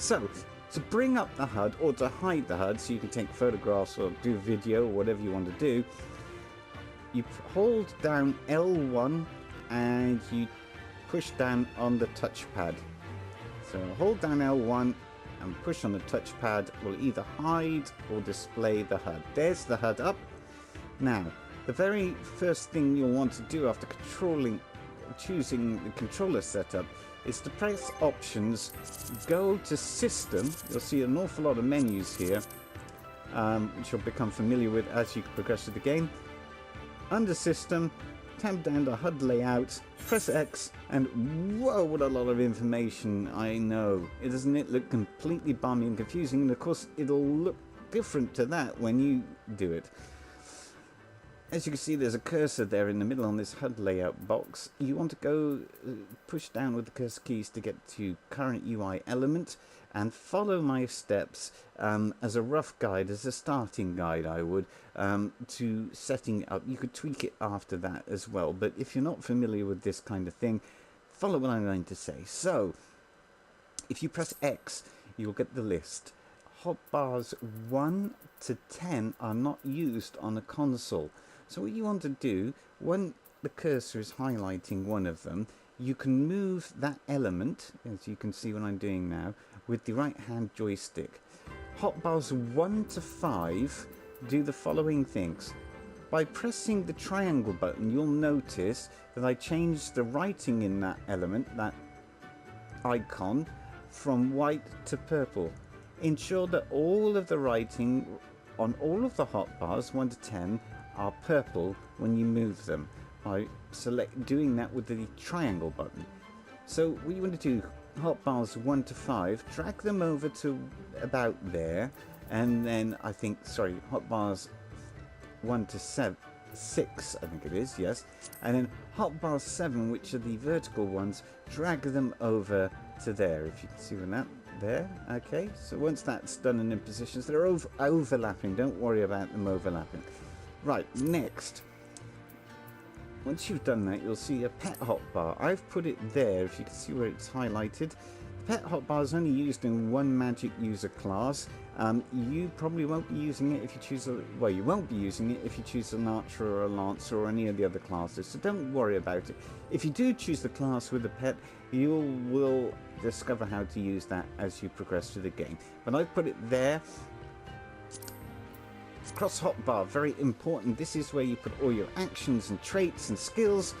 So, to bring up the HUD or to hide the HUD so you can take photographs or do video or whatever you want to do, you hold down L1 and you push down on the touchpad. So hold down L1 and push on the touchpad will either hide or display the HUD. There's the HUD up. Now, the very first thing you'll want to do after choosing the controller setup is to press options, go to system. You'll see an awful lot of menus here, which you'll become familiar with as you progress through the game. Under system, tab down to HUD layout, press X, and whoa, what a lot of information. I know. Doesn't it look completely balmy and confusing? And of course, it'll look different to that when you do it. As you can see, there's a cursor there in the middle on this HUD layout box. You want to go push down with the cursor keys to get to current UI element and follow my steps as a rough guide, as a starting guide, I would, to setting it up. You could tweak it after that as well, but if you're not familiar with this kind of thing, follow what I'm going to say. So, if you press X, you'll get the list. Hotbars 1 to 10 are not used on a console. So what you want to do, when the cursor is highlighting one of them, you can move that element, as you can see what I'm doing now, with the right hand joystick. Hotbars 1 to 5 do the following things. By pressing the triangle button, you'll notice that I changed the writing in that element, that icon, from white to purple. Ensure that all of the writing on all of the hotbars 1 to 10 are purple when you move them by doing that with the triangle button. So what you want to do, hotbars 1 to 5, drag them over to about there, and then hotbars 1 to 6, I think it is, yes, and then hotbars 7, which are the vertical ones, drag them over to there, if you can see that there. Okay, so once that's done and in positions, they're overlapping, don't worry about them overlapping. Right, next, once you've done that, you'll see a pet hotbar. I've put it there, if you can see where it's highlighted. The pet hotbar is only used in one magic user class. You probably won't be using it if you choose you won't be using it if you choose an archer or a lancer or any of the other classes, so don't worry about it. If you do choose the class with a pet, you will discover how to use that as you progress through the game. But I've put it there. Cross hotbar, very important. This is where you put all your actions and traits and skills.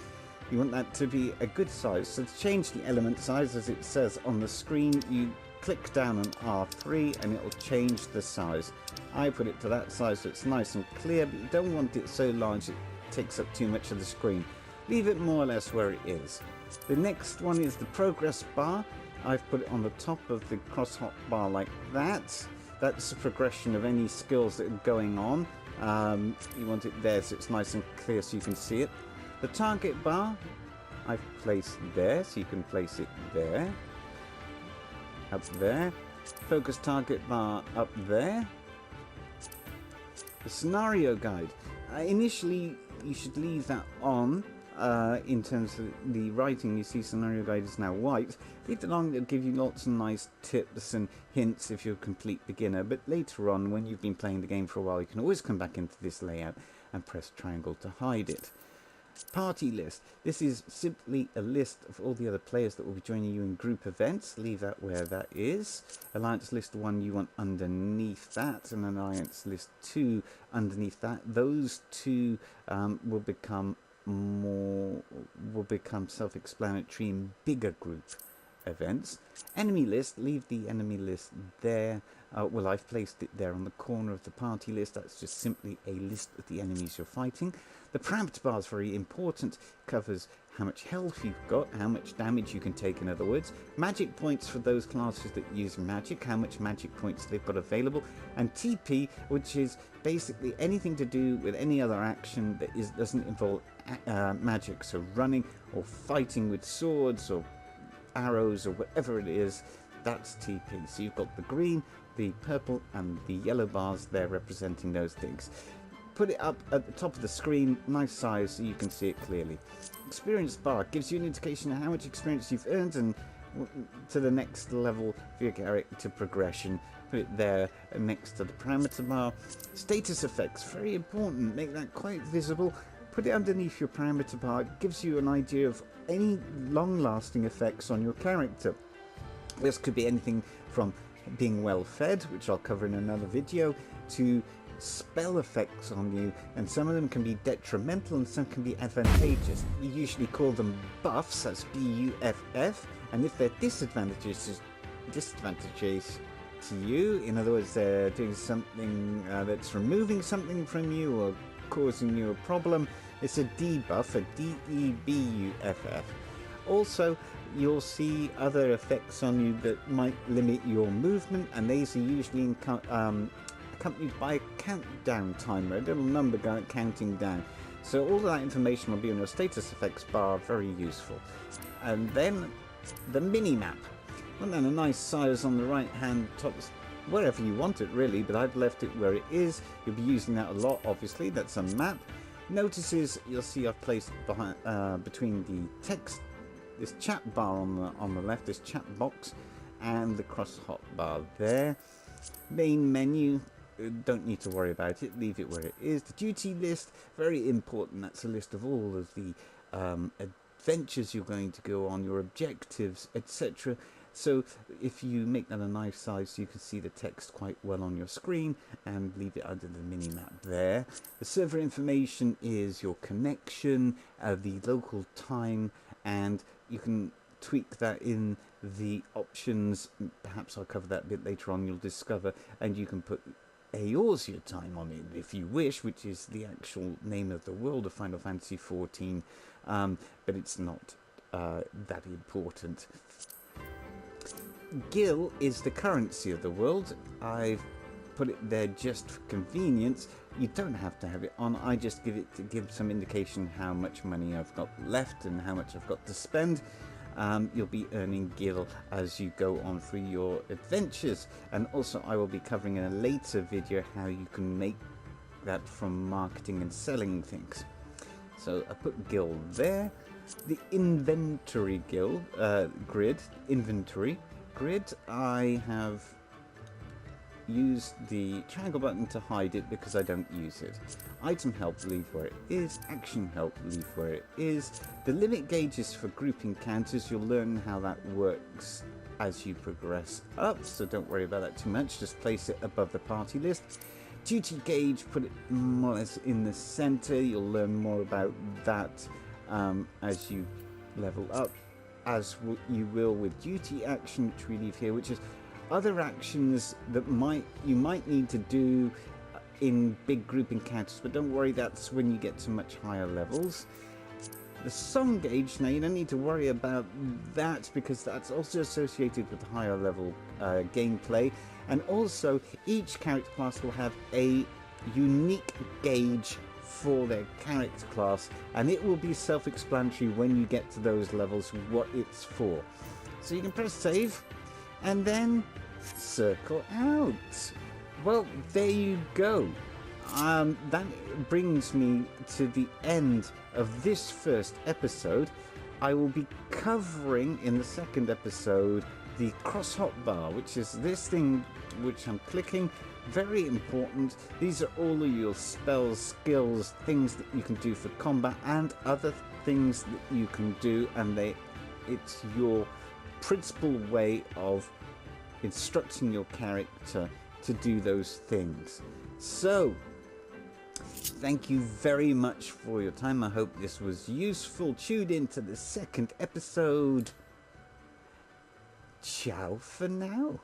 You want that to be a good size. So to change the element size, as it says on the screen, you click down on R3 and it will change the size. I put it to that size so it's nice and clear, but you don't want it so large it takes up too much of the screen. Leave it more or less where it is. The next one is the progress bar. I've put it on the top of the cross hotbar like that. That's the progression of any skills that are going on. You want it there so it's nice and clear so you can see it. The target bar I've placed there, so you can place it there. Up there. Focus target bar up there. The scenario guide. Initially, you should leave that on. In terms of the writing, you see scenario guide is now white. Leave it on, it'll give you lots of nice tips and hints if you're a complete beginner, but later on when you've been playing the game for a while you can always come back into this layout and press triangle to hide it. Party list. This is simply a list of all the other players that will be joining you in group events. Leave that where that is. Alliance list 1 you want underneath that, and Alliance list 2 underneath that. Those two will become self-explanatory in bigger group events. Enemy list, leave the enemy list there. Well, I've placed it there on the corner of the party list. That's just simply a list of the enemies you're fighting. The parameter bar is very important. Covers how much health you've got, how much damage you can take, in other words. Magic points for those classes that use magic, how much magic points they've got available. And TP, which is basically anything to do with any other action that doesn't involve magic, so running or fighting with swords or arrows or whatever it is, that's TP. So you've got the green, the purple and the yellow bars there representing those things. Put it up at the top of the screen, nice size so you can see it clearly. Experience bar gives you an indication of how much experience you've earned and to the next level for your character progression. Put it there next to the parameter bar. Status effects, very important. Make that quite visible. Put it underneath your parameter bar. It gives you an idea of any long-lasting effects on your character. This could be anything from being well fed, which I'll cover in another video, to spell effects on you, and some of them can be detrimental and some can be advantageous. You usually call them buffs, that's B-U-F-F, and if they're disadvantages to you, in other words they're doing something that's removing something from you or causing you a problem, it's a debuff, a D-E-B-U-F-F. Also, you'll see other effects on you that might limit your movement, and these are usually accompanied by a countdown timer, a little number counting down. So all of that information will be on your status effects bar, very useful. And then the mini-map. Well, then a nice size on the right hand top, wherever you want it really, but I've left it where it is. You'll be using that a lot, obviously. That's a map. Notices, you'll see I've placed behind, between the text, this chat bar on the left, this chat box, and the cross hotbar there. Main menu, don't need to worry about it, leave it where it is. The duty list, very important. That's a list of all of the adventures you're going to go on, your objectives, etc. So if you make that a nice size so you can see the text quite well on your screen, and leave it under the mini-map there. The server information is your connection, the local time, and you can tweak that in the options. Perhaps I'll cover that a bit later on, you'll discover, and you can put Eorzea time on it if you wish, which is the actual name of the world of Final Fantasy XIV, but it's not that important. Gil is the currency of the world. I've put it there just for convenience. You don't have to have it on. I just give it to give some indication how much money I've got left and how much I've got to spend. You'll be earning Gil as you go on through your adventures, and also I will be covering in a later video how you can make that from marketing and selling things. So I put Gil there. The inventory inventory grid, I have used the triangle button to hide it because I don't use it. Item help, leave where it is. Action help, leave where it is. The limit gauge is for grouping counters. You'll learn how that works as you progress up, so don't worry about that too much. Just place it above the party list. Duty gauge, put it more or less in the center. You'll learn more about that as you level up, as you will with duty action, which we leave here, which is other actions that you might need to do in big group encounters, but don't worry, that's when you get to much higher levels. The song gauge, now you don't need to worry about that because that's also associated with higher level gameplay, and also each character class will have a unique gauge for their character class, and it will be self-explanatory when you get to those levels what it's for. So you can press save and then circle out. Well, there you go. That brings me to the end of this first episode. I will be covering in the second episode the cross hotbar, which is this thing which I'm clicking. Very important. These are all of your spells, skills, things that you can do for combat, and other things that you can do, and it's your principal way of instructing your character to do those things. So thank you very much for your time. I hope this was useful. Tune in to the second episode. Ciao for now.